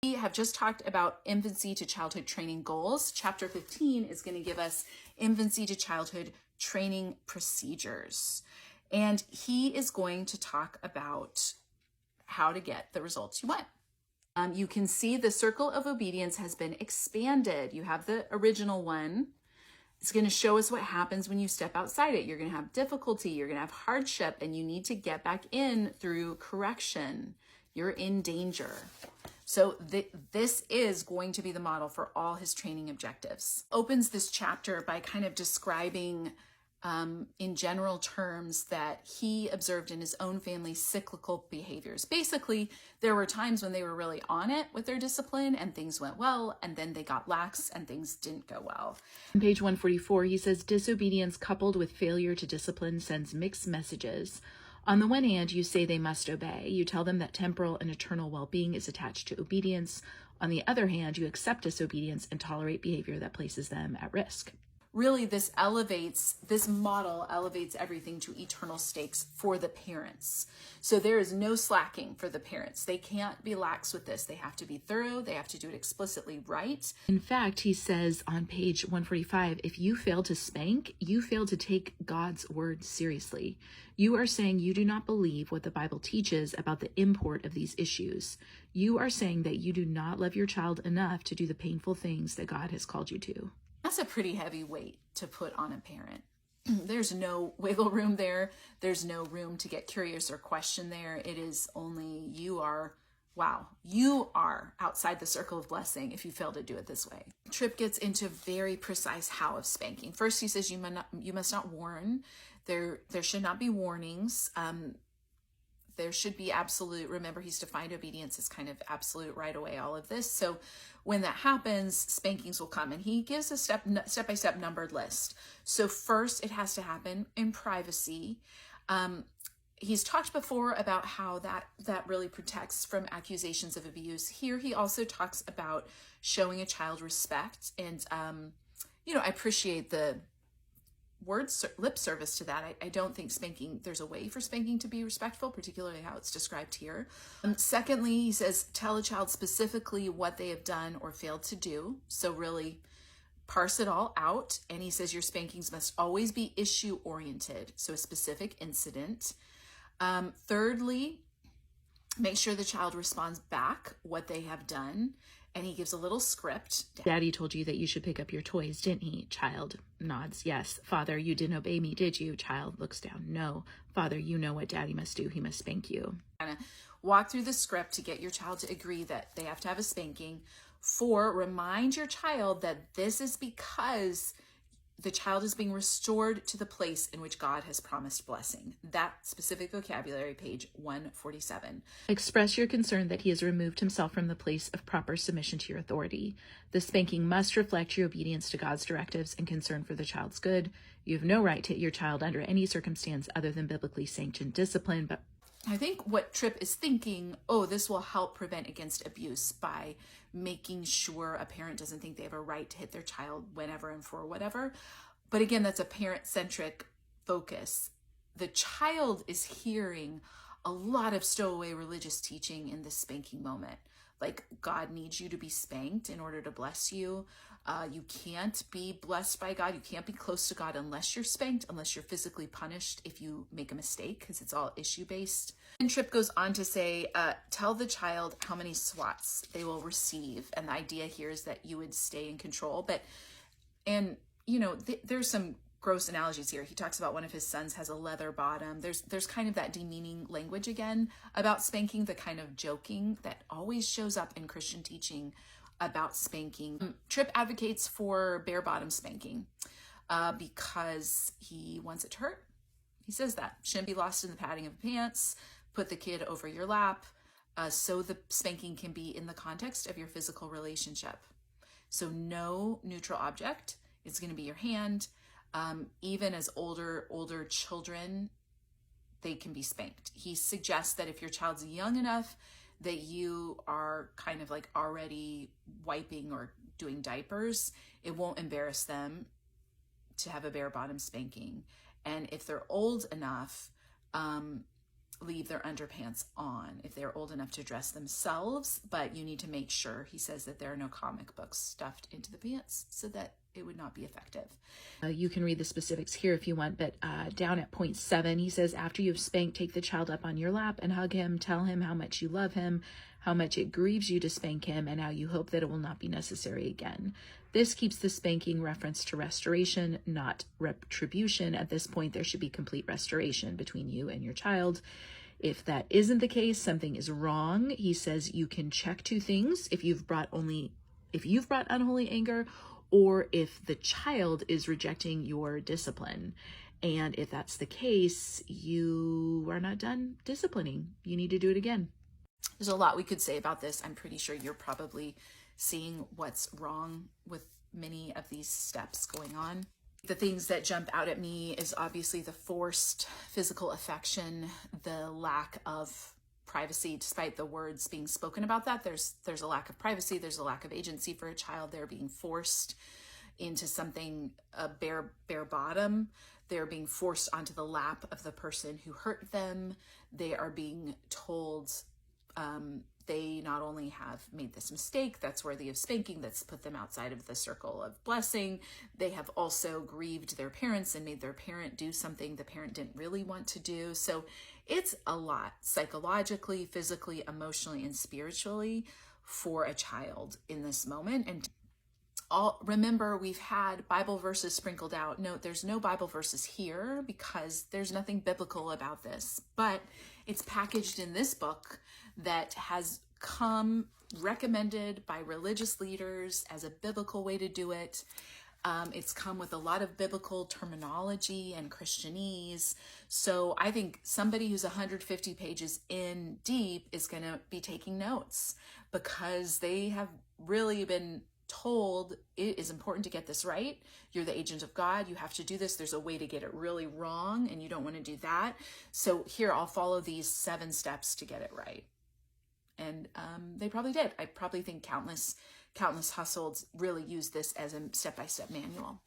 We have just talked about infancy to childhood training goals. Chapter 15 is going to give us infancy to childhood training procedures. And he is going to talk about how to get the results you want. You can see the circle of obedience has been expanded. You have the original one. It's going to show us what happens when you step outside it. You're going to have difficulty, you're going to have hardship, and you need to get back in through correction. You're in danger. So this is going to be the model for all his training objectives. Opens this chapter by kind of describing in general terms that he observed in his own family cyclical behaviors. Basically, there were times when they were really on it with their discipline and things went well, and then they got lax and things didn't go well. On page 144, he says, disobedience coupled with failure to discipline sends mixed messages. On the one hand, you say they must obey. You tell them that temporal and eternal well-being is attached to obedience. On the other hand, you accept disobedience and tolerate behavior that places them at risk. Really, this model elevates everything to eternal stakes for the parents. So there is no slacking for the parents. They can't be lax with this. They have to be thorough. They have to do it explicitly right. In fact, he says on page 145, if you fail to spank, you fail to take God's word seriously. You are saying you do not believe what the Bible teaches about the import of these issues. You are saying that you do not love your child enough to do the painful things that God has called you to. That's a pretty heavy weight to put on a parent. There's no wiggle room there. There's no room to get curious or question there. It is only you are outside the circle of blessing if you fail to do it this way. Tripp gets into very precise how of spanking. First, he says you must not warn. There should not be warnings. There should be absolute, remember he's defined obedience as kind of absolute right away, all of this. So when that happens, spankings will come. And he gives a step-by-step numbered list. So first, it has to happen in privacy. He's talked before about how that really protects from accusations of abuse. Here, he also talks about showing a child respect. And, I appreciate the lip service to that. I don't think there's a way for spanking to be respectful, particularly how it's described here. Secondly, he says, tell a child specifically what they have done or failed to do. So really parse it all out. And he says your spankings must always be issue oriented. So a specific incident. Thirdly, make sure the child responds back what they have done. And he gives a little script. Daddy told you that you should pick up your toys, didn't he? Child nods, yes. Father, you didn't obey me, did you? Child looks down, no. Father, you know what Daddy must do. He must spank you. Kind of walk through the script to get your child to agree that they have to have a spanking. 4, remind your child that this is because the child is being restored to the place in which God has promised blessing. That specific vocabulary, page 147. Express your concern that he has removed himself from the place of proper submission to your authority. The spanking must reflect your obedience to God's directives and concern for the child's good. You have no right to hit your child under any circumstance other than biblically sanctioned discipline. But I think what Tripp is thinking, this will help prevent against abuse by making sure a parent doesn't think they have a right to hit their child whenever and for whatever. But again, that's a parent-centric focus. The child is hearing a lot of stowaway religious teaching in this spanking moment. Like, God needs you to be spanked in order to bless you. You can't be blessed by God. You can't be close to God unless you're spanked, unless you're physically punished if you make a mistake, because it's all issue-based. And Tripp goes on to say, tell the child how many swats they will receive. And the idea here is that you would stay in control. There's some gross analogies here. He talks about one of his sons has a leather bottom. There's kind of that demeaning language again about spanking, the kind of joking that always shows up in Christian teaching about spanking. Tripp advocates for bare bottom spanking because he wants it to hurt. He says that shouldn't be lost in the padding of pants. Put the kid over your lap so the spanking can be in the context of your physical relationship. So no neutral object. It's going to be your hand. Even as older children, they can be spanked. He suggests that if your child's young enough that you are kind of like already wiping or doing diapers, it won't embarrass them to have a bare bottom spanking. And if they're old enough, leave their underpants on if they're old enough to dress themselves, but you need to make sure, he says, that there are no comic books stuffed into the pants so that it would not be effective. You can read the specifics here if you want, but down at point 7, he says, after you've spanked, take the child up on your lap and hug him. Tell him how much you love him, how much it grieves you to spank him, and how you hope that it will not be necessary again. This keeps the spanking reference to restoration, not retribution. At this point, there should be complete restoration between you and your child. If that isn't the case, something is wrong. He says you can check 2 things: if you've brought unholy anger, or if the child is rejecting your discipline. And if that's the case, you are not done disciplining. You need to do it again. There's a lot we could say about this. I'm pretty sure you're probably seeing what's wrong with many of these steps going on. The things that jump out at me is obviously the forced physical affection, the lack of privacy. Despite the words being spoken about that, there's a lack of privacy, there's a lack of agency for a child. They're being forced into something, a bare bottom. They're being forced onto the lap of the person who hurt them. They are being told they not only have made this mistake that's worthy of spanking, that's put them outside of the circle of blessing, they have also grieved their parents and made their parent do something the parent didn't really want to do. So it's a lot, psychologically, physically, emotionally, and spiritually, for a child in this moment. And remember, we've had Bible verses sprinkled out. Note, there's no Bible verses here because there's nothing biblical about this, but it's packaged in this book that has come recommended by religious leaders as a biblical way to do it. It's come with a lot of biblical terminology and Christianese. So I think somebody who's 150 pages in deep is going to be taking notes, because they have really been told it is important to get this right. You're the agent of God. You have to do this. There's a way to get it really wrong, and you don't want to do that. So here, I'll follow these 7 steps to get it right. And they probably did. I probably think countless households really use this as a step-by-step manual.